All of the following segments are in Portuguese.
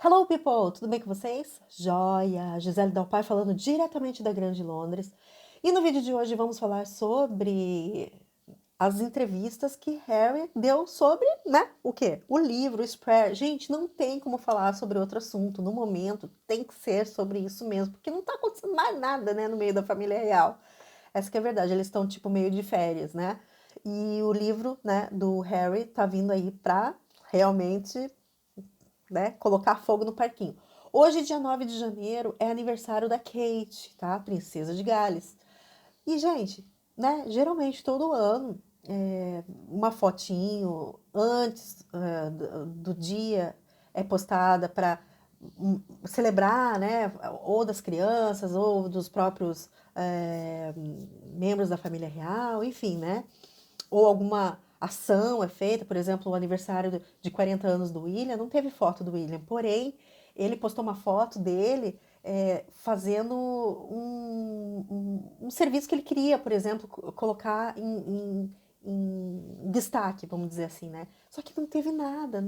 Hello, people! Tudo bem com vocês? Joia! Gisele Dalpai falando diretamente da Grande Londres. E no vídeo de hoje vamos falar sobre as entrevistas que Harry deu sobre, né? O quê? O livro, o Spare. Gente, não tem como falar sobre outro assunto. No momento, tem que ser sobre isso mesmo, porque não tá acontecendo mais nada, né, no meio da família real. Essa que é a verdade, eles estão, tipo, meio de férias, né? E o livro, né, do Harry tá vindo aí pra realmente, né, colocar fogo no parquinho. Hoje, dia 9 de janeiro, é aniversário da Kate, tá? Princesa de Gales. E, gente, né, geralmente todo ano, uma fotinho antes do dia é postada para celebrar, né, ou das crianças, ou dos próprios membros da família real, enfim, né? Ou alguma ação é feita, por exemplo, o aniversário de 40 anos do William, não teve foto do William, porém, ele postou uma foto dele fazendo um serviço que ele queria, por exemplo, colocar em destaque, vamos dizer assim, né? Só que não teve nada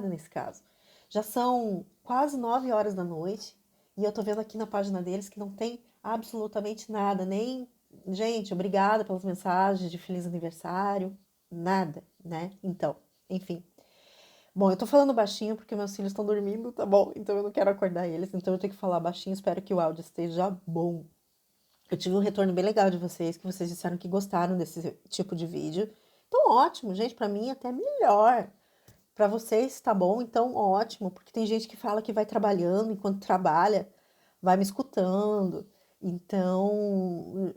nesse caso. Já são quase 9 horas da noite e eu tô vendo aqui na página deles que não tem absolutamente nada, nem gente, obrigada pelas mensagens de feliz aniversário. Nada, né? Então, enfim. Bom, eu tô falando baixinho porque meus filhos estão dormindo, tá bom? Então eu não quero acordar eles, então eu tenho que falar baixinho. Espero que o áudio esteja bom. Eu tive um retorno bem legal de vocês, que vocês disseram que gostaram desse tipo de vídeo. Então, ótimo, gente, pra mim até melhor. Pra vocês tá bom, então ótimo, porque tem gente que fala que vai trabalhando enquanto trabalha, vai me escutando. Então,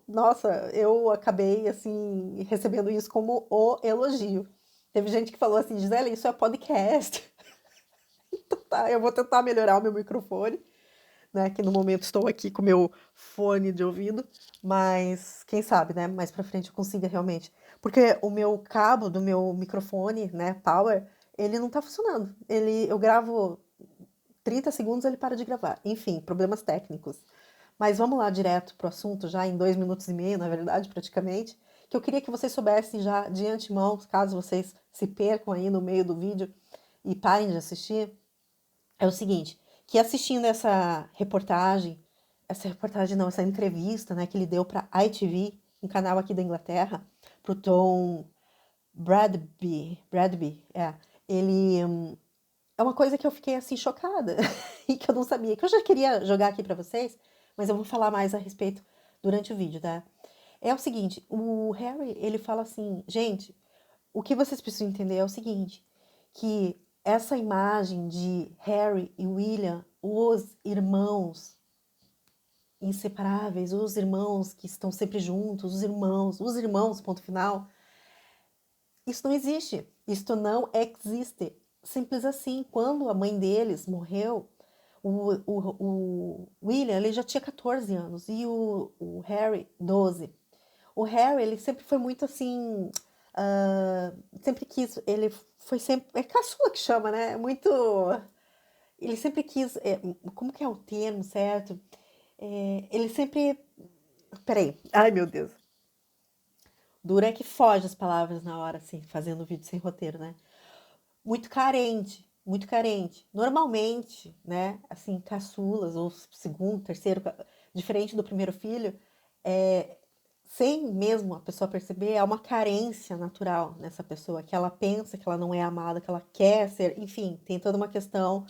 nossa, eu acabei assim recebendo isso como o elogio. Teve gente que falou assim, Gisele, isso é podcast. Então, tá, eu vou tentar melhorar o meu microfone, né? Que no momento estou aqui com o meu fone de ouvido, mas quem sabe, né? Mais pra frente eu consiga realmente. Porque o meu cabo do meu microfone, né? Power, ele não tá funcionando. Eu gravo 30 segundos, ele para de gravar. Enfim, problemas técnicos. Mas vamos lá direto pro assunto, já em 2 minutos e meio, na verdade, praticamente. Que eu queria que vocês soubessem já de antemão, caso vocês se percam aí no meio do vídeo e parem de assistir, é o seguinte, que assistindo essa reportagem não, essa entrevista, né, que ele deu para ITV, um canal aqui da Inglaterra, pro Tom Bradby, ele é uma coisa que eu fiquei assim chocada e que eu não sabia, que eu já queria jogar aqui para vocês, mas eu vou falar mais a respeito durante o vídeo, tá? É o seguinte, o Harry, ele fala assim, gente, o que vocês precisam entender é o seguinte, que essa imagem de Harry e William, os irmãos inseparáveis, os irmãos que estão sempre juntos, os irmãos, ponto final, isso não existe. Isto não existe. Simples assim, quando a mãe deles morreu, o William ele já tinha 14 anos e o Harry 12. O Harry, ele sempre foi muito assim. Sempre quis. Ele foi sempre. É caçula que chama, né? Muito. Ele sempre quis. Como que é o termo certo? Ele sempre. Peraí. Ai, meu Deus. Dura é que foge as palavras na hora, assim, fazendo o vídeo sem roteiro, né? Muito carente. Muito carente. Normalmente, né? Assim, caçulas, ou segundo, terceiro, diferente do primeiro filho, é, sem mesmo a pessoa perceber, há uma carência natural nessa pessoa, que ela pensa que ela não é amada, que ela quer ser, enfim, tem toda uma questão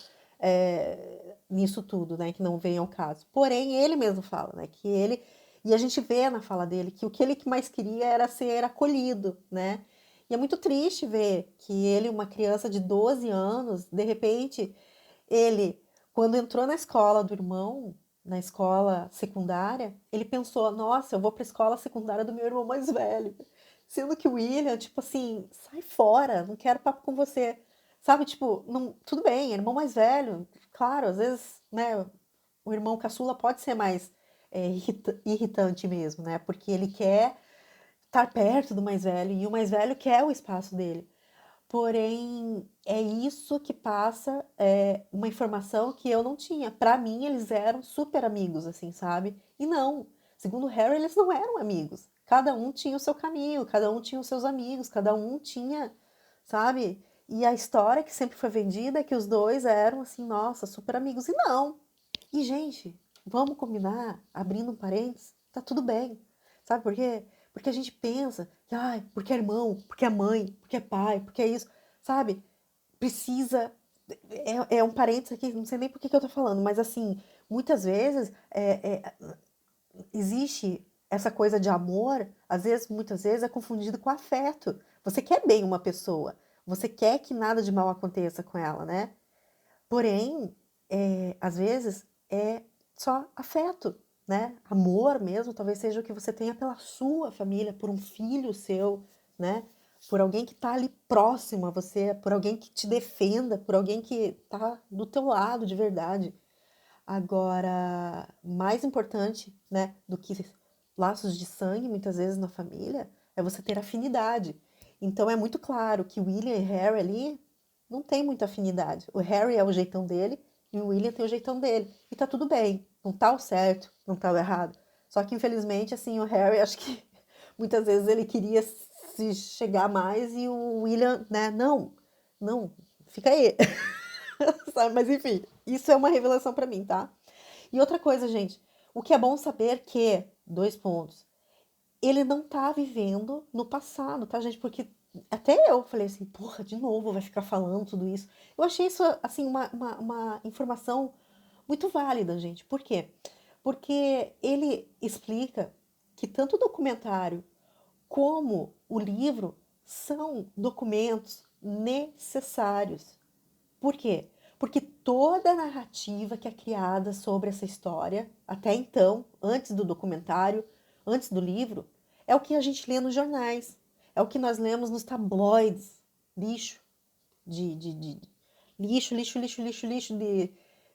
nisso tudo, né, que não vem ao caso. Porém, ele mesmo fala, né, que ele, e a gente vê na fala dele, que o que ele mais queria era ser acolhido, né, e é muito triste ver que ele, uma criança de 12 anos, de repente, ele, quando entrou na escola do irmão, na escola secundária, ele pensou: nossa, eu vou para a escola secundária do meu irmão mais velho. Sendo que o William, tipo assim, sai fora, não quero papo com você. Sabe, tipo, não, tudo bem, irmão mais velho, claro, às vezes, né, o irmão caçula pode ser mais irritante mesmo, né, porque ele quer estar perto do mais velho e o mais velho quer o espaço dele. Porém, é isso que passa uma informação que eu não tinha. Para mim, eles eram super amigos, assim, sabe? E não. Segundo Harry, eles não eram amigos. Cada um tinha o seu caminho, cada um tinha os seus amigos, cada um tinha, sabe? E a história que sempre foi vendida é que os dois eram assim, nossa, super amigos. E não. E, gente, vamos combinar, abrindo um parênteses, tá tudo bem. Sabe por quê? Porque a gente pensa que, ai, porque é irmão, porque é mãe, porque é pai, porque é isso, sabe? Precisa. É um parênteses aqui, não sei nem por que eu tô falando, mas assim, muitas vezes existe essa coisa de amor, às vezes, muitas vezes, é confundido com afeto. Você quer bem uma pessoa, você quer que nada de mal aconteça com ela, né? Porém, às vezes, é só afeto, né? Amor mesmo, talvez seja o que você tenha pela sua família, por um filho seu, né? Por alguém que está ali próximo a você, por alguém que te defenda, por alguém que está do teu lado de verdade. Agora, mais importante, né, do que laços de sangue, muitas vezes na família, é você ter afinidade. Então é muito claro que William e Harry ali não tem muita afinidade. O Harry é o jeitão dele e o William tem o jeitão dele. E tá tudo bem, não tá o certo, não tá o errado. Só que infelizmente, assim, o Harry, acho que muitas vezes ele queria se chegar mais e o William, né, não, não, fica aí. Sabe? Mas enfim, isso é uma revelação pra mim, tá? E outra coisa, gente, o que é bom saber que, dois pontos, ele não tá vivendo no passado, tá, gente? Porque até eu falei assim, porra, de novo vai ficar falando tudo isso. Eu achei isso, assim, uma informação muito válida, gente. Por quê? Porque ele explica que tanto o documentário como o livro são documentos necessários. Por quê? Porque toda a narrativa que é criada sobre essa história, até então, antes do documentário, antes do livro, é o que a gente lê nos jornais, é o que nós lemos nos tabloides, lixo, de lixo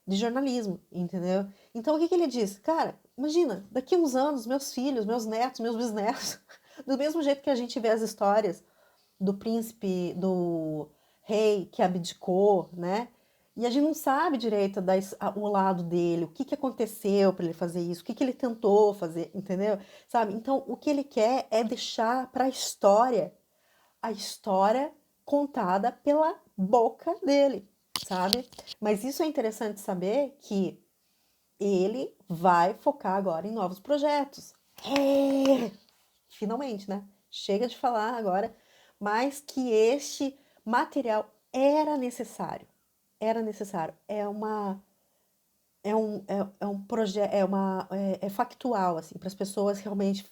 de jornalismo, entendeu? Então o que ele diz? Cara, imagina, daqui a uns anos, meus filhos, meus netos, meus bisnetos, do mesmo jeito que a gente vê as histórias do príncipe, do rei que abdicou, né? E a gente não sabe direito o lado dele, o que, que aconteceu para ele fazer isso, o que, que ele tentou fazer, entendeu? Sabe? Então, o que ele quer é deixar para a história contada pela boca dele, sabe? Mas isso é interessante saber que ele vai focar agora em novos projetos. É, finalmente, né? Chega de falar agora, mas que este material era necessário. Era necessário. É um projeto, é factual, assim, para as pessoas realmente,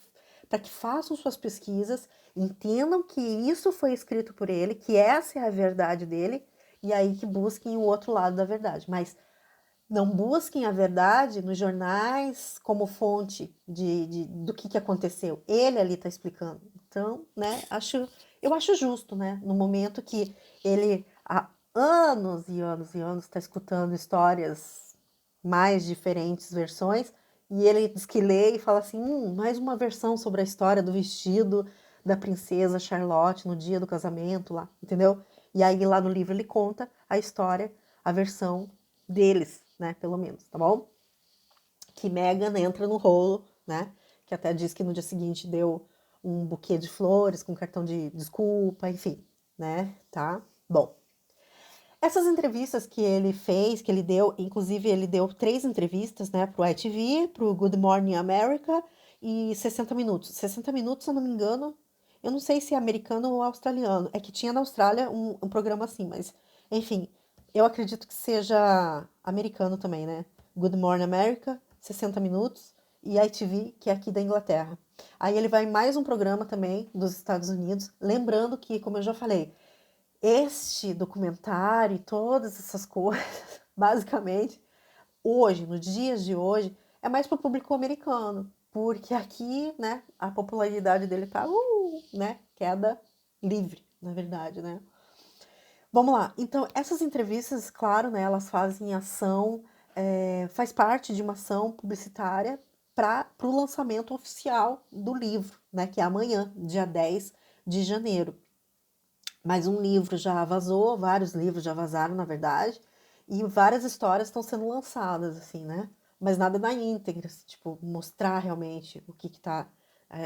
para que façam suas pesquisas, entendam que isso foi escrito por ele, que essa é a verdade dele, e aí que busquem o outro lado da verdade. Mas não busquem a verdade nos jornais como fonte do que aconteceu. Ele ali está explicando. Então, né, eu acho justo, né, no momento que ele há anos e anos e anos está escutando histórias mais diferentes versões, e ele diz que lê e fala assim, mais uma versão sobre a história do vestido da princesa Charlotte no dia do casamento lá, entendeu? E aí lá no livro ele conta a história, a versão deles, né, pelo menos, tá bom? Que Meghan entra no rolo, né, que até diz que no dia seguinte deu um buquê de flores com cartão de desculpa, enfim, né, tá? Bom, essas entrevistas que ele fez, que ele deu, inclusive ele deu 3 entrevistas, né, pro ITV, pro Good Morning America e 60 Minutos. 60 Minutos, se eu não me engano, eu não sei se é americano ou australiano. É que tinha na Austrália um programa assim, mas, enfim, eu acredito que seja americano também, né? Good Morning America, 60 Minutos, e ITV, que é aqui da Inglaterra. Aí ele vai em mais um programa também dos Estados Unidos, lembrando que, como eu já falei, este documentário e todas essas coisas, basicamente, hoje, nos dias de hoje, é mais para o público americano, porque aqui, né, a popularidade dele tá, né, queda livre, na verdade, né. Vamos lá. Então, essas entrevistas, claro, né, elas fazem ação, faz parte de uma ação publicitária para o lançamento oficial do livro, né, que é amanhã, dia 10 de janeiro. Mas um livro já vazou, vários livros já vazaram, na verdade, e várias histórias estão sendo lançadas, assim, né? Mas nada na íntegra, assim, tipo, mostrar realmente o que que tá.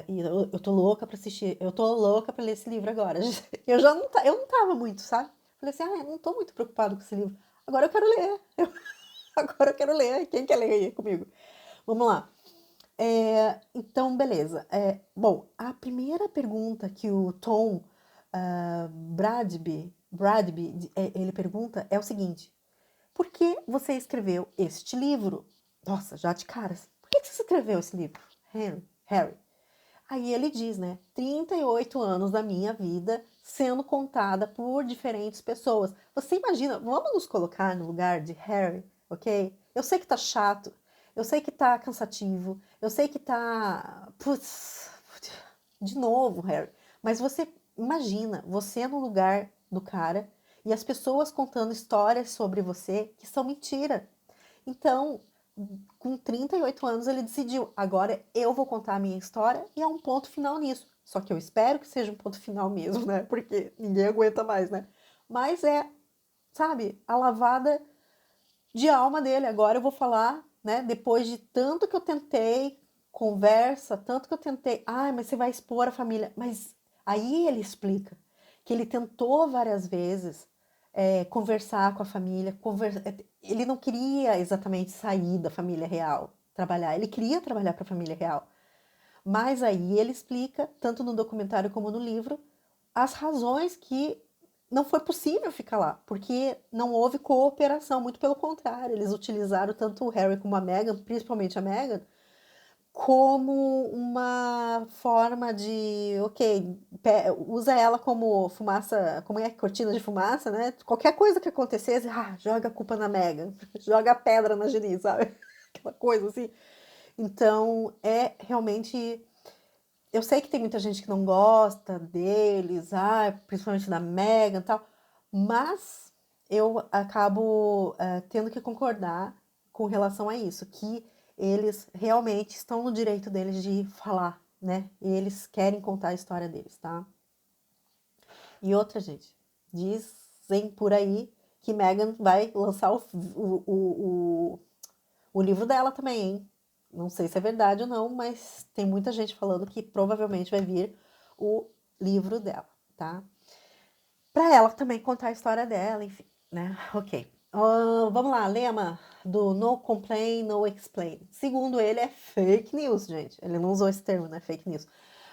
E eu tô louca pra assistir, eu tô louca pra ler esse livro agora. Eu já não, eu não tava muito, sabe? Falei assim, eu não tô muito preocupado com esse livro. Agora eu quero ler. Agora eu quero ler. Quem quer ler aí comigo? Vamos lá. Então, beleza. Bom, a primeira pergunta que o Tom Bradby, ele pergunta é o seguinte: por que você escreveu este livro? Nossa, já de caras. Por que você escreveu esse livro, Harry? Aí ele diz, né? 38 anos da minha vida sendo contada por diferentes pessoas. Você imagina, vamos nos colocar no lugar de Harry, ok? Eu sei que tá chato, eu sei que tá cansativo, eu sei que tá. Putz, de novo, Harry. Mas você imagina, você no lugar do cara e as pessoas contando histórias sobre você que são mentira. Então, com 38 anos, ele decidiu: agora eu vou contar a minha história e é um ponto final nisso. Só que eu espero que seja um ponto final mesmo, né? Porque ninguém aguenta mais, né? Mas sabe, a lavada de alma dele. Agora eu vou falar, né? Depois de tanto que eu tentei, conversa, tanto que eu tentei. Mas você vai expor a família. Mas aí ele explica que ele tentou várias vezes conversar com a família. Ele não queria exatamente sair da família real, trabalhar. Ele queria trabalhar para a família real. Mas aí ele explica, tanto no documentário como no livro, as razões que não foi possível ficar lá, porque não houve cooperação, muito pelo contrário, eles utilizaram tanto o Harry como a Meghan, principalmente a Meghan, como uma forma de, ok, usa ela como fumaça, como é cortina de fumaça, né? Qualquer coisa que acontecesse, joga a culpa na Meghan, joga a pedra na Geni, sabe? Aquela coisa assim. Então, realmente. Eu sei que tem muita gente que não gosta deles, principalmente da Meghan e tal, mas eu acabo tendo que concordar com relação a isso, que eles realmente estão no direito deles de falar, né? E eles querem contar a história deles, tá? E outra, gente, dizem por aí que Meghan vai lançar o livro dela também, hein? Não sei se é verdade ou não, mas tem muita gente falando que provavelmente vai vir o livro dela, tá? Para ela também contar a história dela, enfim, né? Ok. Vamos lá, lema do No Complain, No Explain. Segundo ele, é fake news, gente. Ele não usou esse termo, né? Fake news.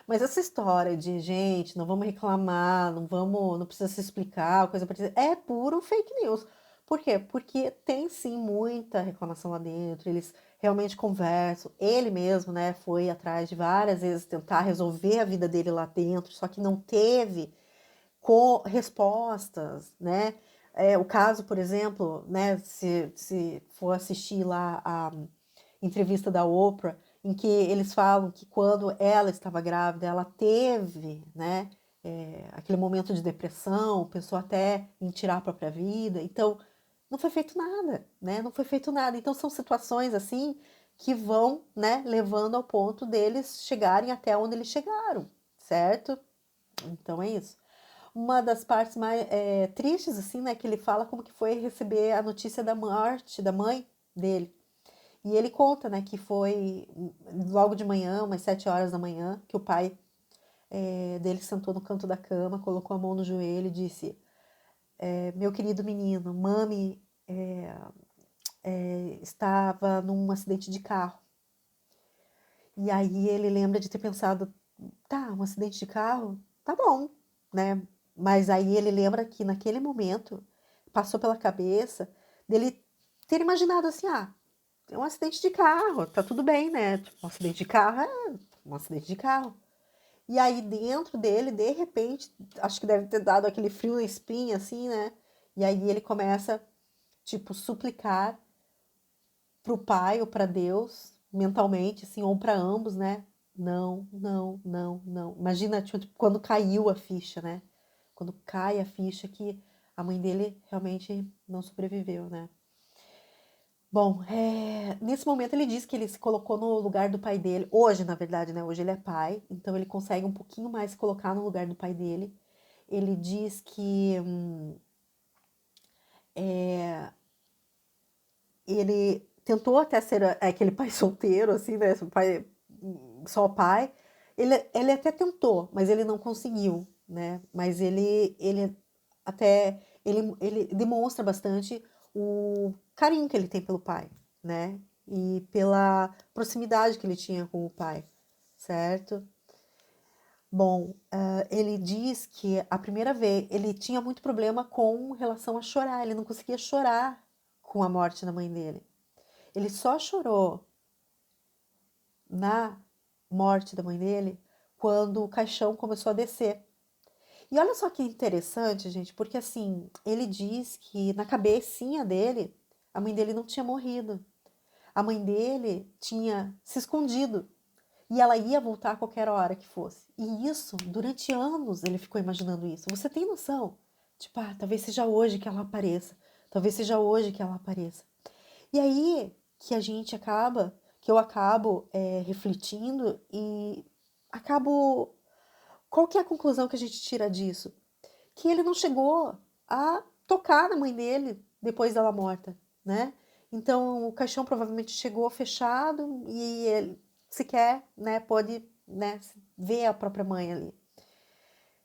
Mas essa história de, gente, não vamos reclamar, não precisa se explicar, coisa parecida, é puro fake news. Por quê? Porque tem sim muita reclamação lá dentro, eles realmente conversam. Ele mesmo, né, foi atrás de várias vezes tentar resolver a vida dele lá dentro, só que não teve respostas, né? O caso, por exemplo, né, se for assistir lá a entrevista da Oprah, em que eles falam que quando ela estava grávida, ela teve, né, aquele momento de depressão, pensou até em tirar a própria vida. Então, não foi feito nada, né? Não foi feito nada. Então, são situações assim que vão, né, levando ao ponto deles chegarem até onde eles chegaram, certo? Então, é isso. Uma das partes mais tristes, assim, né, que ele fala como que foi receber a notícia da morte da mãe dele. E ele conta, né, que foi logo de manhã, umas 7 horas da manhã, que o pai dele sentou no canto da cama, colocou a mão no joelho e disse: meu querido menino, mami estava num acidente de carro. E aí ele lembra de ter pensado: tá, um acidente de carro? Tá bom, né? Mas aí ele lembra que naquele momento passou pela cabeça dele ter imaginado assim: é um acidente de carro, tá tudo bem, né? Tipo, um acidente de carro é um acidente de carro. E aí dentro dele, de repente, acho que deve ter dado aquele frio na espinha, assim, né? E aí ele começa, tipo, suplicar pro pai ou para Deus, mentalmente, assim, ou para ambos, né? Não, não, não, não. Imagina, tipo, quando caiu a ficha, né? Quando cai a ficha que a mãe dele realmente não sobreviveu, né? Bom, nesse momento ele diz que ele se colocou no lugar do pai dele. Hoje, na verdade, né? Hoje ele é pai, então ele consegue um pouquinho mais se colocar no lugar do pai dele. Ele diz que ele tentou até ser aquele pai solteiro, assim, né? Pai, só pai. Ele até tentou, mas ele não conseguiu, né? Mas ele até ele demonstra bastante o carinho que ele tem pelo pai, né? E pela proximidade que ele tinha com o pai, certo? Bom, ele diz que a primeira vez ele tinha muito problema com relação a chorar, ele não conseguia chorar com a morte da mãe dele. Ele só chorou na morte da mãe dele quando o caixão começou a descer. E olha só que interessante, gente, porque assim, ele diz que na cabecinha dele, a mãe dele não tinha morrido. A mãe dele tinha se escondido e ela ia voltar a qualquer hora que fosse. E isso, durante anos, ele ficou imaginando isso. Você tem noção? Tipo, talvez seja hoje que ela apareça. Talvez seja hoje que ela apareça. E aí que a gente acaba, que eu acabo refletindo e acabo. Qual que é a conclusão que a gente tira disso? Que ele não chegou a tocar na mãe dele depois dela morta, né? Então o caixão provavelmente chegou fechado e ele sequer, né, pôde, né, ver a própria mãe ali.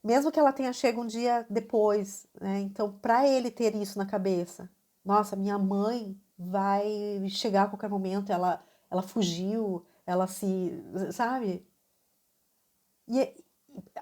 Mesmo que ela tenha chegado um dia depois, né? Então para ele ter isso na cabeça, nossa, minha mãe vai chegar a qualquer momento, ela fugiu, ela se, sabe? E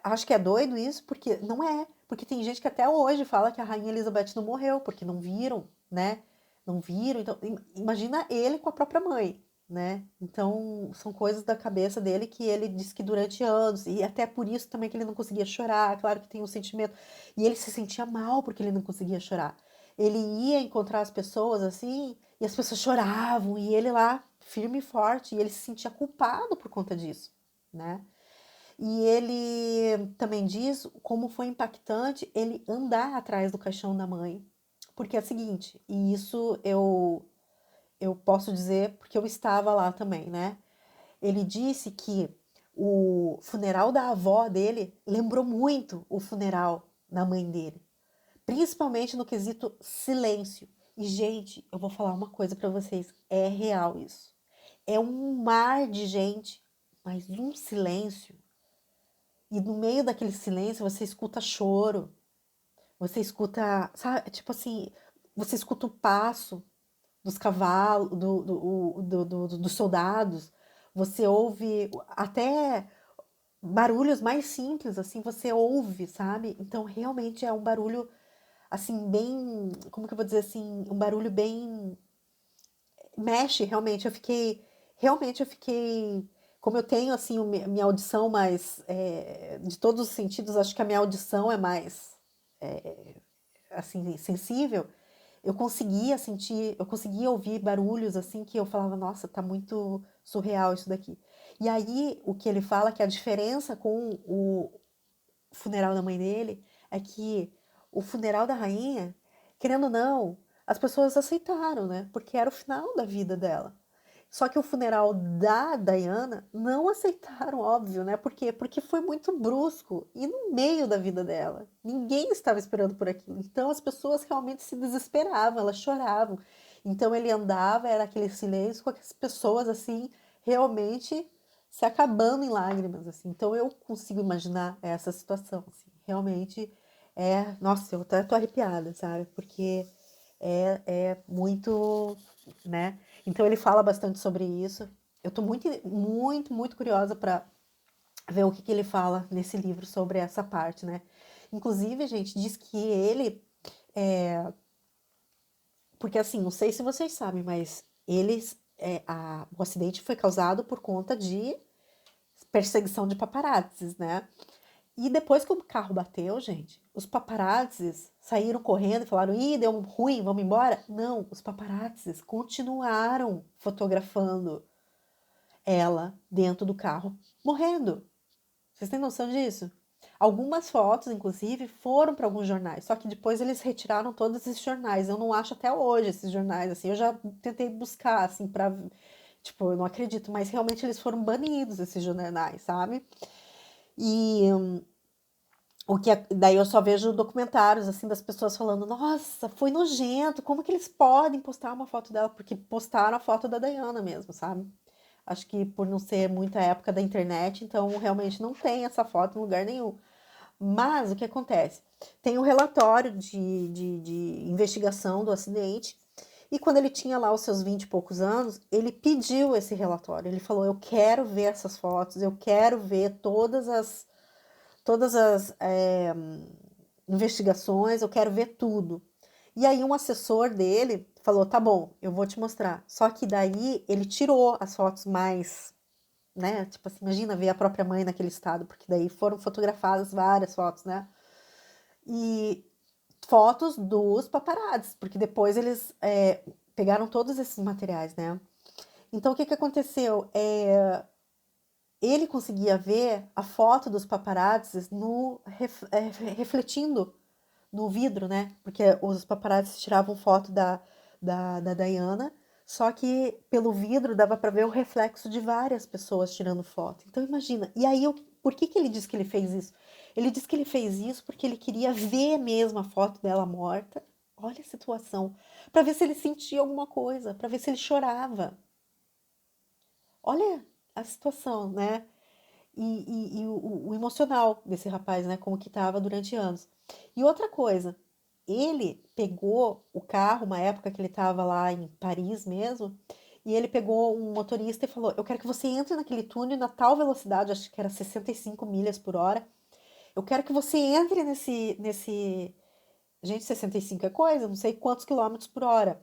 acho que é doido isso, porque não é. Porque tem gente que até hoje fala que a Rainha Elizabeth não morreu, porque não viram, né? Não viram. Então, imagina ele com a própria mãe, né? Então, são coisas da cabeça dele que ele disse que durante anos, e até por isso também que ele não conseguia chorar, claro que tem um sentimento. E ele se sentia mal porque ele não conseguia chorar. Ele ia encontrar as pessoas assim, e as pessoas choravam, e ele lá, firme e forte, e ele se sentia culpado por conta disso, né? E ele também diz como foi impactante ele andar atrás do caixão da mãe. Porque é o seguinte, e isso eu posso dizer porque eu estava lá também, né? Ele disse que o funeral da avó dele lembrou muito o funeral da mãe dele, principalmente no quesito silêncio. E, gente, eu vou falar uma coisa para vocês, é real isso. É um mar de gente, mas um silêncio. E no meio daquele silêncio você escuta choro, você escuta, sabe, tipo assim, você escuta o passo dos cavalos, dos soldados, você ouve até barulhos mais simples, assim, você ouve, sabe? Então realmente é um barulho, assim, bem, como que eu vou dizer assim, um barulho bem mexe, realmente. Realmente eu fiquei, como eu tenho assim minha audição mais, de todos os sentidos, acho que a minha audição é mais, assim, sensível. Eu conseguia sentir, eu conseguia ouvir barulhos assim que eu falava, nossa, tá muito surreal isso daqui. E aí o que ele fala que a diferença com o funeral da mãe dele é que o funeral da rainha, querendo ou não, as pessoas aceitaram, né? Porque era o final da vida dela. Só que o funeral da Diana não aceitaram, óbvio, né? Por quê? Porque foi muito brusco e no meio da vida dela. Ninguém estava esperando por aquilo. Então as pessoas realmente se desesperavam, elas choravam. Então ele andava, era aquele silêncio com as pessoas assim, realmente se acabando em lágrimas, assim. Então eu consigo imaginar essa situação, assim. Realmente nossa, eu até tô arrepiada, sabe? Porque é muito, né? Então ele fala bastante sobre isso. Eu tô muito, muito, muito curiosa para ver o que que ele fala nesse livro sobre essa parte, né? Inclusive, gente, diz que ele porque assim, não sei se vocês sabem, mas o acidente foi causado por conta de perseguição de paparazzis, né? E depois que o carro bateu, gente, os paparazzis saíram correndo e falaram: ih, deu ruim, vamos embora? Não, os paparazzis continuaram fotografando ela dentro do carro, morrendo. Vocês têm noção disso? Algumas fotos, inclusive, foram para alguns jornais, só que depois eles retiraram todos esses jornais. Eu não acho até hoje esses jornais, assim, eu já tentei buscar, assim, para, tipo, eu não acredito, mas realmente eles foram banidos, esses jornais, sabe? E daí eu só vejo documentários assim das pessoas falando, nossa, foi nojento, como que eles podem postar uma foto dela? Porque postaram a foto da Diana mesmo, sabe? Acho que por não ser muita época da internet, então realmente não tem essa foto em lugar nenhum. Mas o que acontece? Tem um relatório de investigação do acidente, e quando ele tinha lá os seus 20 e poucos anos, ele pediu esse relatório. Ele falou: eu quero ver essas fotos, eu quero ver todas as investigações, eu quero ver tudo. E aí um assessor dele falou: tá bom, eu vou te mostrar. Só que daí ele tirou as fotos mais, né? Tipo assim, imagina ver a própria mãe naquele estado, porque daí foram fotografadas várias fotos, né? E fotos dos paparazzis, porque depois eles pegaram todos esses materiais, né? Então o que que aconteceu? Ele conseguia ver a foto dos paparazzis refletindo no vidro, né? Porque os paparazzis tiravam foto da Diana, só que pelo vidro dava para ver o reflexo de várias pessoas tirando foto. Então imagina. E aí, por que que ele disse que ele fez isso? Ele disse que ele fez isso porque ele queria ver mesmo a foto dela morta. Olha a situação. Para ver se ele sentia alguma coisa, para ver se ele chorava. Olha a situação, né? E o emocional desse rapaz, né? Como que estava durante anos. E outra coisa, ele pegou o carro, uma época que ele estava lá em Paris mesmo, e ele pegou um motorista e falou: eu quero que você entre naquele túnel na tal velocidade, acho que era 65 milhas por hora. Eu quero que você entre nesse. Gente, 65 é coisa, não sei quantos quilômetros por hora.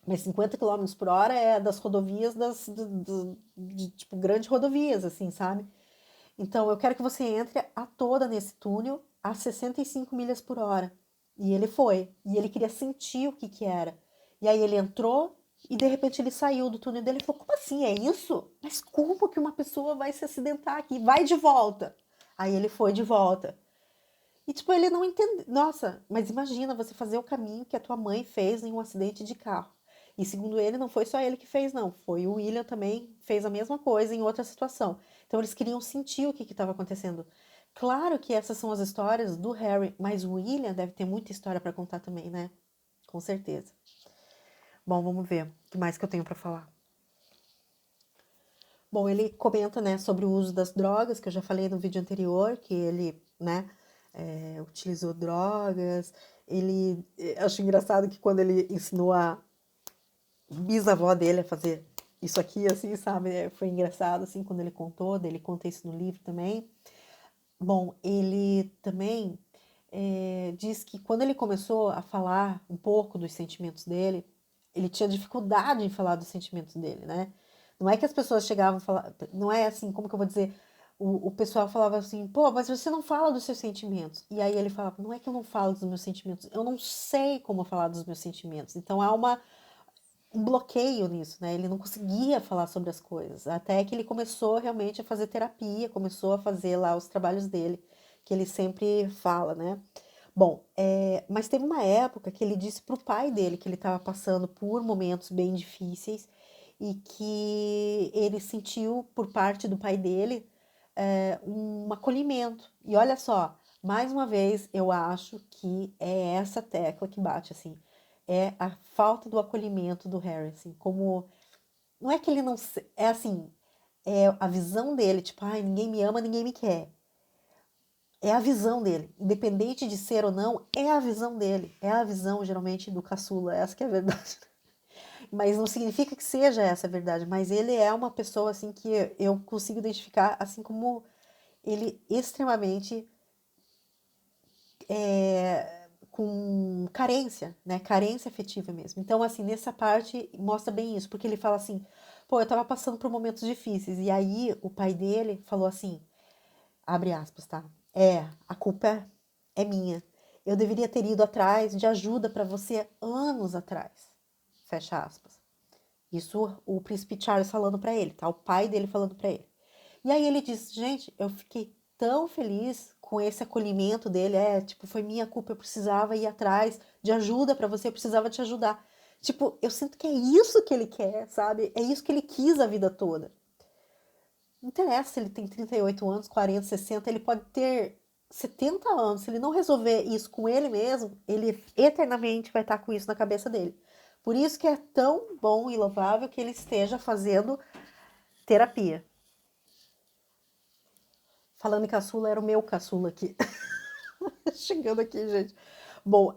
Mas 50 quilômetros por hora é das rodovias de tipo grandes rodovias, assim, sabe? Então, eu quero que você entre a toda nesse túnel a 65 milhas por hora. E ele foi. E ele queria sentir o que que era. E aí ele entrou e de repente ele saiu do túnel dele e falou: como assim? É isso? Mas como que uma pessoa vai se acidentar aqui? Vai de volta. Aí ele foi de volta. E tipo, ele não entendeu. Nossa, mas imagina você fazer o caminho que a tua mãe fez em um acidente de carro. E segundo ele, não foi só ele que fez, não. Foi o William também fez a mesma coisa em outra situação. Então eles queriam sentir o que estava acontecendo. Claro que essas são as histórias do Harry, mas o William deve ter muita história para contar também, né? Com certeza. Bom, vamos ver o que mais que eu tenho para falar. Bom, ele comenta, né, sobre o uso das drogas, que eu já falei no vídeo anterior, que ele, né, utilizou drogas. Ele, acho engraçado que quando ele ensinou a bisavó dele a fazer isso aqui, assim, sabe, foi engraçado, assim, quando ele contou, ele conta isso no livro também. Bom, ele também diz que quando ele começou a falar um pouco dos sentimentos dele, ele tinha dificuldade em falar dos sentimentos dele, né? Não é que as pessoas chegavam a falar, não é assim, como que eu vou dizer? O pessoal falava assim, pô, mas você não fala dos seus sentimentos. E aí ele falava, não é que eu não falo dos meus sentimentos, eu não sei como falar dos meus sentimentos. Então há um bloqueio nisso, né? Ele não conseguia falar sobre as coisas. Até que ele começou realmente a fazer terapia, começou a fazer lá os trabalhos dele, que ele sempre fala, né? Bom, mas teve uma época que ele disse pro pai dele que ele estava passando por momentos bem difíceis e que ele sentiu por parte do pai dele um acolhimento. E olha só, mais uma vez eu acho que é essa tecla que bate assim, é a falta do acolhimento do Harry, assim, como não é que ele não é assim, é a visão dele, tipo, ai, ninguém me ama, ninguém me quer. É a visão dele, independente de ser ou não, é a visão dele, é a visão geralmente do caçula, essa que é a verdade. Mas não significa que seja essa a verdade, mas ele é uma pessoa assim que eu consigo identificar, assim como ele extremamente com carência, né? Carência afetiva mesmo. Então, assim, nessa parte mostra bem isso, porque ele fala assim: pô, eu tava passando por momentos difíceis, e aí o pai dele falou assim: abre aspas, tá? A culpa é minha. Eu deveria ter ido atrás de ajuda para você anos atrás. Fecha aspas. Isso o príncipe Charles falando para ele, tá? O pai dele falando para ele. E aí ele disse, gente, eu fiquei tão feliz com esse acolhimento dele, tipo, foi minha culpa, eu precisava ir atrás de ajuda para você, eu precisava te ajudar. Tipo, eu sinto que é isso que ele quer, sabe? É isso que ele quis a vida toda. Não interessa se ele tem 38 anos, 40, 60, ele pode ter 70 anos. Se ele não resolver isso com ele mesmo, ele eternamente vai estar com isso na cabeça dele. Por isso que é tão bom e louvável que ele esteja fazendo terapia. Falando em caçula, era o meu caçula aqui. Chegando aqui, gente. Bom,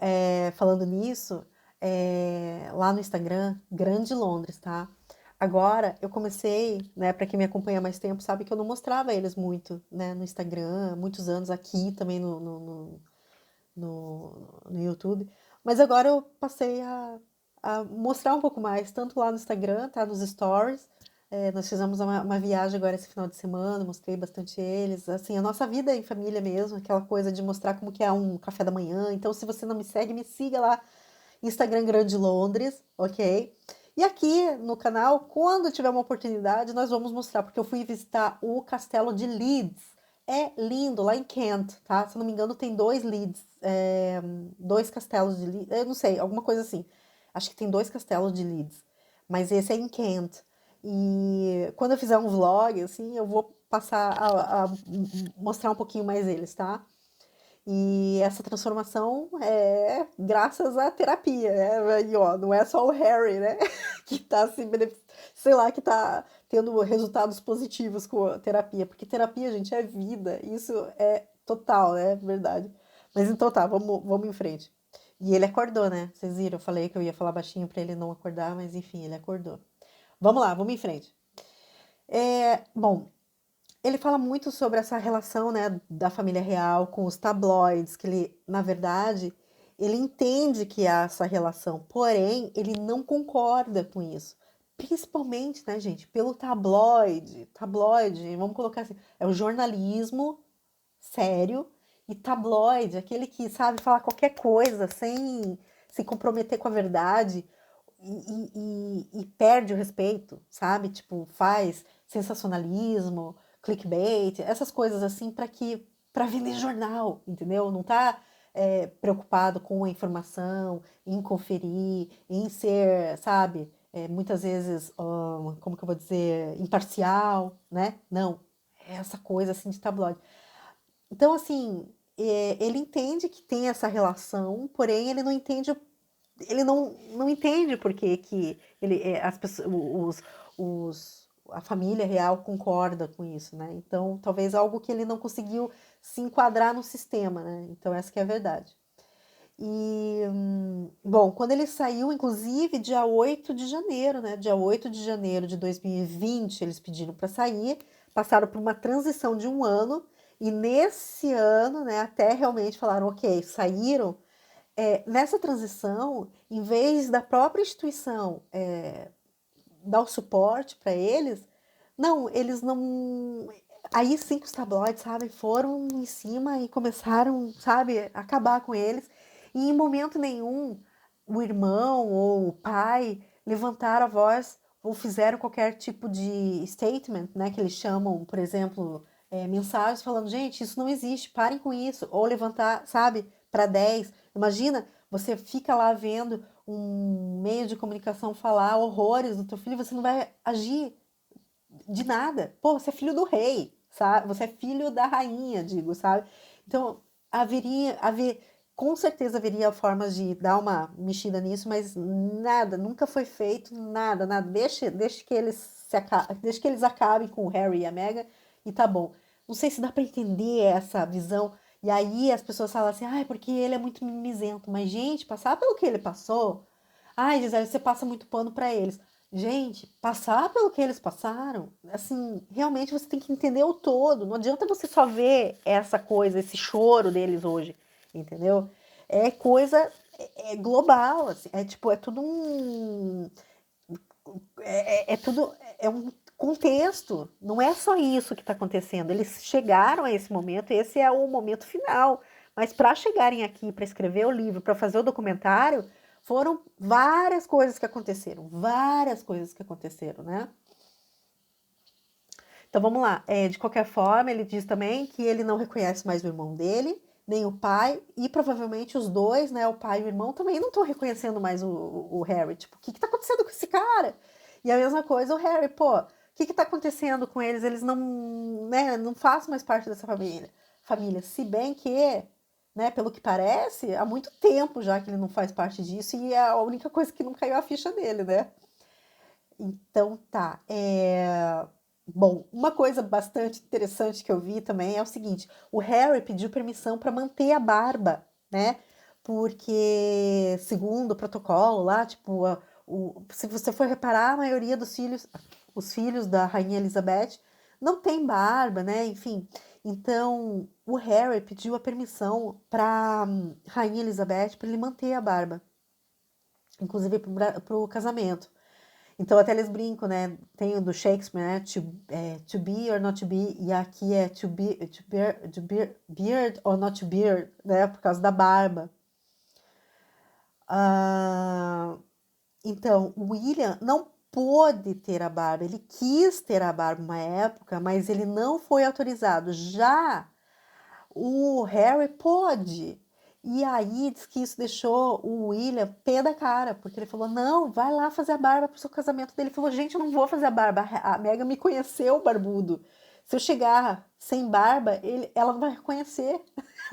falando nisso, lá no Instagram, Grande Londres, tá? Agora, eu comecei, né, para quem me acompanha há mais tempo, sabe que eu não mostrava eles muito, né, no Instagram, muitos anos aqui também no YouTube. Mas agora eu passei a mostrar um pouco mais, tanto lá no Instagram, tá, nos stories. Nós fizemos uma viagem agora esse final de semana, mostrei bastante eles, assim, a nossa vida em família mesmo, aquela coisa de mostrar como que é um café da manhã. Então, se você não me segue, me siga lá, Instagram Grande Londres, ok? E aqui no canal, quando tiver uma oportunidade, nós vamos mostrar, porque eu fui visitar o castelo de Leeds. É lindo, lá em Kent, tá? Se eu não me engano, tem dois Leeds, dois castelos de Leeds, eu não sei, alguma coisa assim. Acho que tem dois castelos de Leeds, mas esse é em Kent. E quando eu fizer um vlog, assim, eu vou passar a mostrar um pouquinho mais eles, tá? E essa transformação é graças à terapia, né? E ó, não é só o Harry, né? Que tá se sei lá, que tá tendo resultados positivos com a terapia, porque terapia, gente, é vida, isso é total, né? Verdade. Mas então tá, vamos em frente. E ele acordou, né? Vocês viram, eu falei que eu ia falar baixinho pra ele não acordar, mas enfim, ele acordou. Vamos lá, vamos em frente. Bom, ele fala muito sobre essa relação, né, da família real com os tabloides, que ele, na verdade, ele entende que há essa relação, porém, ele não concorda com isso. Principalmente, né, gente, pelo tabloide, vamos colocar assim, é o jornalismo sério e tabloide, aquele que sabe falar qualquer coisa sem se comprometer com a verdade e perde o respeito, sabe? Tipo, faz sensacionalismo, clickbait, essas coisas assim para vender jornal, entendeu? Não tá preocupado com a informação, em conferir, em ser, sabe? Muitas vezes, como que eu vou dizer, imparcial, né? Não, é essa coisa assim de tabloide. Então, assim, ele entende que tem essa relação, porém ele não entende por que as pessoas, a família real concorda com isso, né? Então, talvez algo que ele não conseguiu se enquadrar no sistema, né? Então, essa que é a verdade. E, bom, quando ele saiu, inclusive, dia 8 de janeiro, né? Dia 8 de janeiro de 2020, eles pediram para sair, passaram por uma transição de um ano, e nesse ano, né, até realmente falaram, ok, saíram. Nessa transição, em vez da própria instituição dar o suporte para eles, não, eles não. Aí sim que os tabloides, sabe, foram em cima e começaram, sabe, a acabar com eles. E em momento nenhum o irmão ou o pai levantaram a voz ou fizeram qualquer tipo de statement, né, que eles chamam, por exemplo, mensagens falando, gente, isso não existe, parem com isso. Ou levantar, sabe, para 10. Imagina, você fica lá vendo um meio de comunicação falar horrores do teu filho, você não vai agir de nada. Pô, você é filho do rei, sabe? Você é filho da rainha, digo, sabe? Então, com certeza haveria formas de dar uma mexida nisso, mas nada, nunca foi feito, nada, nada. Deixa que deixa que eles acabem com o Harry e a Meghan e tá bom. Não sei se dá para entender essa visão. E aí as pessoas falam assim, ah, porque ele é muito mimizento. Mas, gente, passar pelo que ele passou. Ai, Gisele, você passa muito pano para eles. Gente, passar pelo que eles passaram, assim, realmente você tem que entender o todo. Não adianta você só ver essa coisa, esse choro deles hoje, entendeu? É coisa global, assim, é tudo é um contexto. Não é só isso que está acontecendo. Eles chegaram a esse momento, esse é o momento final. Mas para chegarem aqui, para escrever o livro, para fazer o documentário, foram várias coisas que aconteceram, né? Então vamos lá. De qualquer forma, ele diz também que ele não reconhece mais o irmão dele, nem o pai, e provavelmente os dois, né, o pai e o irmão, também não estão reconhecendo mais o Harry. Tipo, o que está acontecendo com esse cara? E a mesma coisa o Harry, pô, o que está acontecendo com eles? Eles não, né, não fazem mais parte dessa família. Se bem que, né, pelo que parece, há muito tempo já que ele não faz parte disso, e é a única coisa que não caiu a ficha dele, né? Então tá. Bom, uma coisa bastante interessante que eu vi também é o seguinte: o Harry pediu permissão para manter a barba, né? Porque, segundo o protocolo lá, tipo, se você for reparar, a maioria dos filhos, os filhos da Rainha Elizabeth, não tem barba, né? Enfim, então o Harry pediu a permissão para Rainha Elizabeth para ele manter a barba, inclusive para o casamento. Então até eles brincam, né? Tem o do Shakespeare, né? To be or not to be, e aqui é beard or not to beard, né? Por causa da barba. Ah, então, o William não pôde ter a barba, ele quis ter a barba uma época, mas ele não foi autorizado. Já o Harry pôde. E aí diz que isso deixou o William pé da cara, porque ele falou: não, vai lá fazer a barba pro seu casamento dele. Ele falou: gente, eu não vou fazer a barba. A Meghan me conheceu, barbudo. Se eu chegar sem barba, ela não vai reconhecer.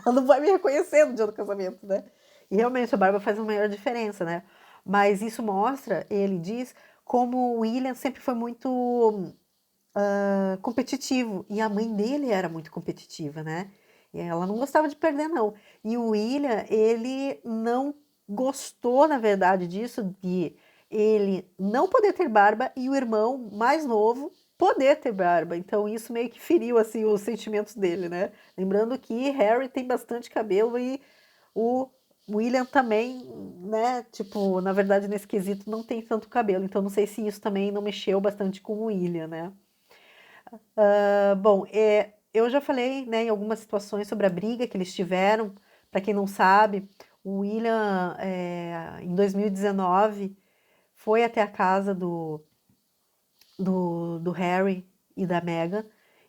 Ela não vai me reconhecer no dia do casamento, né? E realmente a barba faz uma maior diferença, né? Mas isso mostra, ele diz, como o William sempre foi muito competitivo. E a mãe dele era muito competitiva, né? E ela não gostava de perder, não. E o William, ele não gostou, na verdade, disso, de ele não poder ter barba e o irmão mais novo poder ter barba. Então isso meio que feriu, assim, os sentimentos dele, né? Lembrando que Harry tem bastante cabelo e o William também, né? Tipo, na verdade, nesse quesito não tem tanto cabelo. Então não sei se isso também não mexeu bastante com o William, né? Bom, eu já falei, né, em algumas situações sobre a briga que eles tiveram. Para quem não sabe, o William, em 2019, foi até a casa do Harry e da Meghan.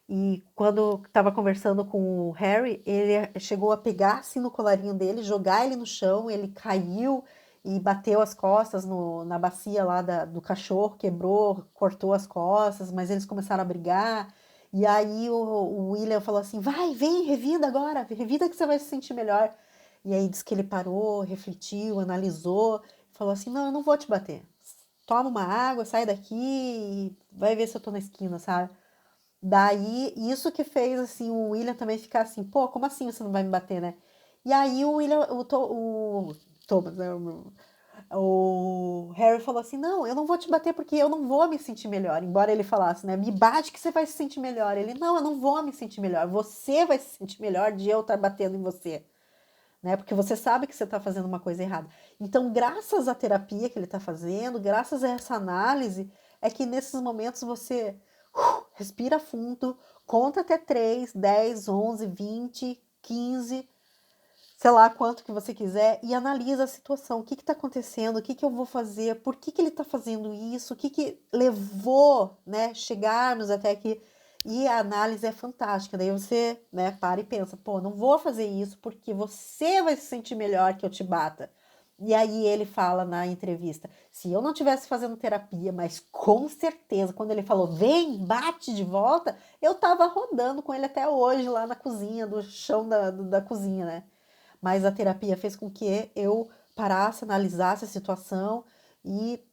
E quando estava conversando com o Harry, ele chegou a pegar assim no colarinho dele, jogar ele no chão, ele caiu e bateu as costas na bacia lá do cachorro, quebrou, cortou as costas, mas eles começaram a brigar. E aí o William falou assim: vai, vem, revida agora, revida que você vai se sentir melhor. E aí disse que ele parou, refletiu, analisou, falou assim: não, eu não vou te bater. Toma uma água, sai daqui e vai ver se eu tô na esquina, sabe? Daí, isso que fez, assim, o William também ficar assim, pô, como assim você não vai me bater, né? E aí o William, o Thomas, né? O Harry falou assim, não, eu não vou te bater porque eu não vou me sentir melhor. Embora ele falasse, né, me bate que você vai se sentir melhor. Ele, não, eu não vou me sentir melhor. Você vai se sentir melhor de eu estar batendo em você, né? Porque você sabe que você está fazendo uma coisa errada. Então, graças à terapia que ele está fazendo, graças a essa análise, é que nesses momentos você respira fundo, conta até 3, 10, 11, 20, 15, sei lá quanto que você quiser, e analisa a situação. O que está acontecendo? O que eu vou fazer? Por que ele está fazendo isso? O que levou, né, chegarmos até aqui? E a análise é fantástica. Daí você, né, para e pensa, pô, não vou fazer isso porque você vai se sentir melhor que eu te bata. E aí ele fala na entrevista, se eu não tivesse fazendo terapia, mas com certeza, quando ele falou, vem, bate de volta, eu tava rodando com ele até hoje lá na cozinha, do chão da cozinha, né? Mas a terapia fez com que eu parasse, analisasse a situação e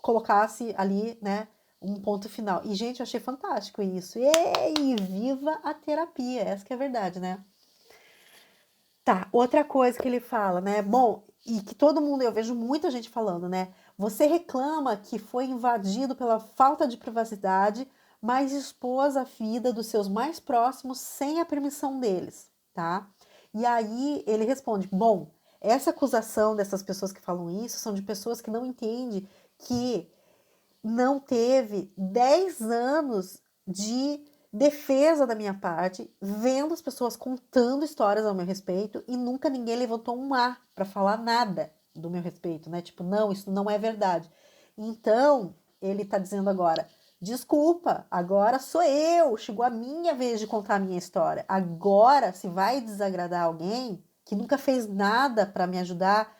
colocasse ali, né, um ponto final. E, gente, eu achei fantástico isso. E viva a terapia, essa que é a verdade, né? Tá, outra coisa que ele fala, né? Bom, e que todo mundo, eu vejo muita gente falando, né? Você reclama que foi invadido pela falta de privacidade, mas expôs a vida dos seus mais próximos sem a permissão deles, tá? E aí ele responde: bom, essa acusação dessas pessoas que falam isso são de pessoas que não entendem que não teve 10 anos de defesa da minha parte, vendo as pessoas contando histórias ao meu respeito e nunca ninguém levantou um A para falar nada do meu respeito, né? Tipo, não, isso não é verdade. Então, ele tá dizendo agora: desculpa, agora sou eu, chegou a minha vez de contar a minha história. Agora, se vai desagradar alguém que nunca fez nada para me ajudar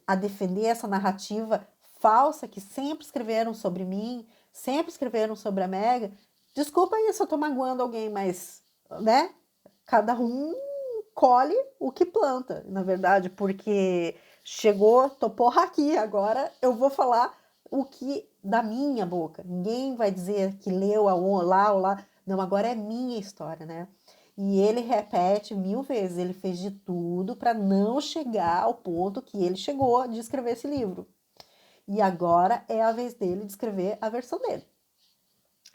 a defender essa narrativa falsa que sempre escreveram sobre mim, sempre escreveram sobre a Mega. Desculpa aí se eu tô magoando alguém, mas, né? Cada um colhe o que planta, na verdade, porque chegou, topou aqui, agora eu vou falar o que da minha boca. Ninguém vai dizer que leu lá ou lá. Não, agora é minha história, né? E ele repete 1000 vezes, ele fez de tudo para não chegar ao ponto que ele chegou de escrever esse livro. E agora é a vez dele de escrever a versão dele.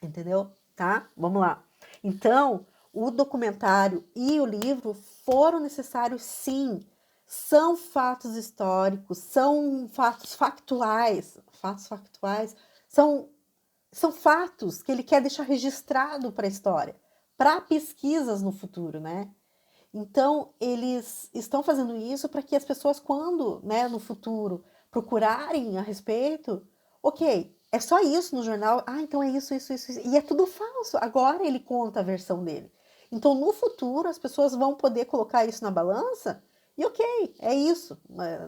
Entendeu? Tá? Vamos lá. Então, o documentário e o livro foram necessários, sim. São fatos históricos, são fatos factuais. Fatos factuais são fatos que ele quer deixar registrado para a história, para pesquisas no futuro, né? Então, eles estão fazendo isso para que as pessoas, quando, né, no futuro, procurarem a respeito, ok, é só isso no jornal, então é isso, e é tudo falso. Agora ele conta a versão dele. Então, no futuro, as pessoas vão poder colocar isso na balança e ok, é isso,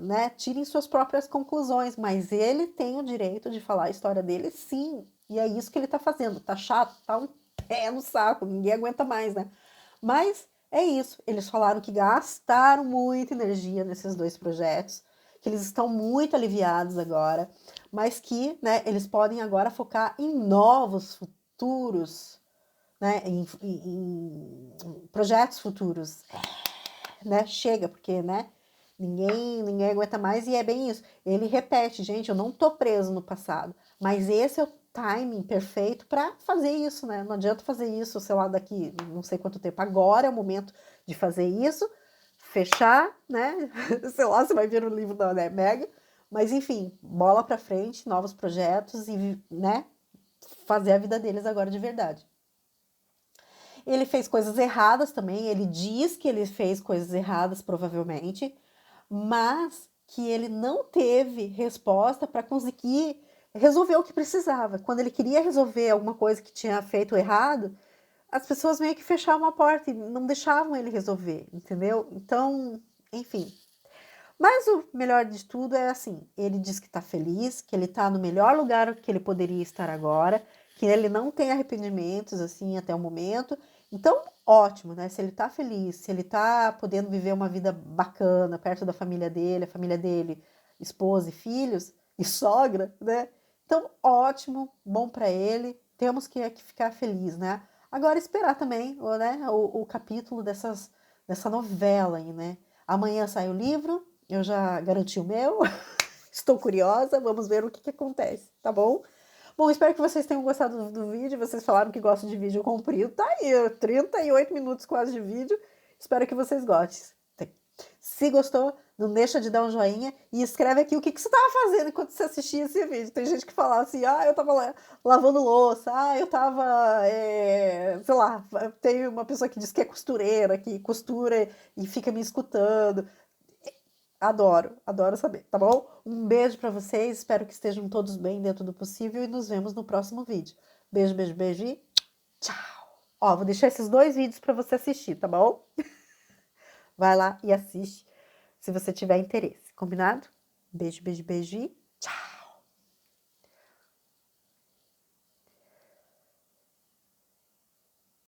né? Tirem suas próprias conclusões, mas ele tem o direito de falar a história dele, sim, e é isso que ele tá fazendo. Tá chato, tá um pé no saco, ninguém aguenta mais, né? Mas é isso, eles falaram que gastaram muita energia nesses 2 projetos, que eles estão muito aliviados agora, mas que, né, eles podem agora focar em novos futuros, né, em projetos futuros, né, chega, porque, né, ninguém aguenta mais, e é bem isso. Ele repete, gente, eu não tô preso no passado, mas esse é o timing perfeito para fazer isso, né? Não adianta fazer isso, sei lá, daqui não sei quanto tempo. Agora é o momento de fazer isso, fechar, né? Sei lá, você vai ver o livro da Mega, mas enfim, bola para frente, novos projetos e, né, fazer a vida deles agora de verdade. Ele fez coisas erradas também, ele diz que ele fez coisas erradas, provavelmente, mas que ele não teve resposta para conseguir resolver o que precisava. Quando ele queria resolver alguma coisa que tinha feito errado, as pessoas meio que fechavam a porta e não deixavam ele resolver, entendeu? Então, enfim. Mas o melhor de tudo é assim, ele diz que está feliz, que ele está no melhor lugar que ele poderia estar agora, que ele não tem arrependimentos assim até o momento. Então, ótimo, né? Se ele está feliz, se ele está podendo viver uma vida bacana perto da família dele, a família dele, esposa e filhos e sogra, né? Então, ótimo, bom para ele. Temos que ficar feliz, né? Agora esperar também, né, o capítulo dessa novela aí, né? Amanhã sai o livro. Eu já garanti o meu, estou curiosa, vamos ver o que acontece, tá bom? Bom, espero que vocês tenham gostado do vídeo, vocês falaram que gostam de vídeo comprido, tá aí, 38 minutos quase de vídeo, espero que vocês gostem. Se gostou, não deixa de dar um joinha e escreve aqui o que você estava fazendo enquanto você assistia esse vídeo. Tem gente que fala assim, eu tava lavando louça, eu tava, sei lá, tem uma pessoa que diz que é costureira, que costura e fica me escutando. Adoro saber, tá bom? Um beijo pra vocês, espero que estejam todos bem dentro do possível e nos vemos no próximo vídeo. Beijo, beijo, beijo e tchau! Ó, vou deixar esses 2 vídeos pra você assistir, tá bom? Vai lá e assiste se você tiver interesse, combinado? Beijo, beijo, beijo e tchau!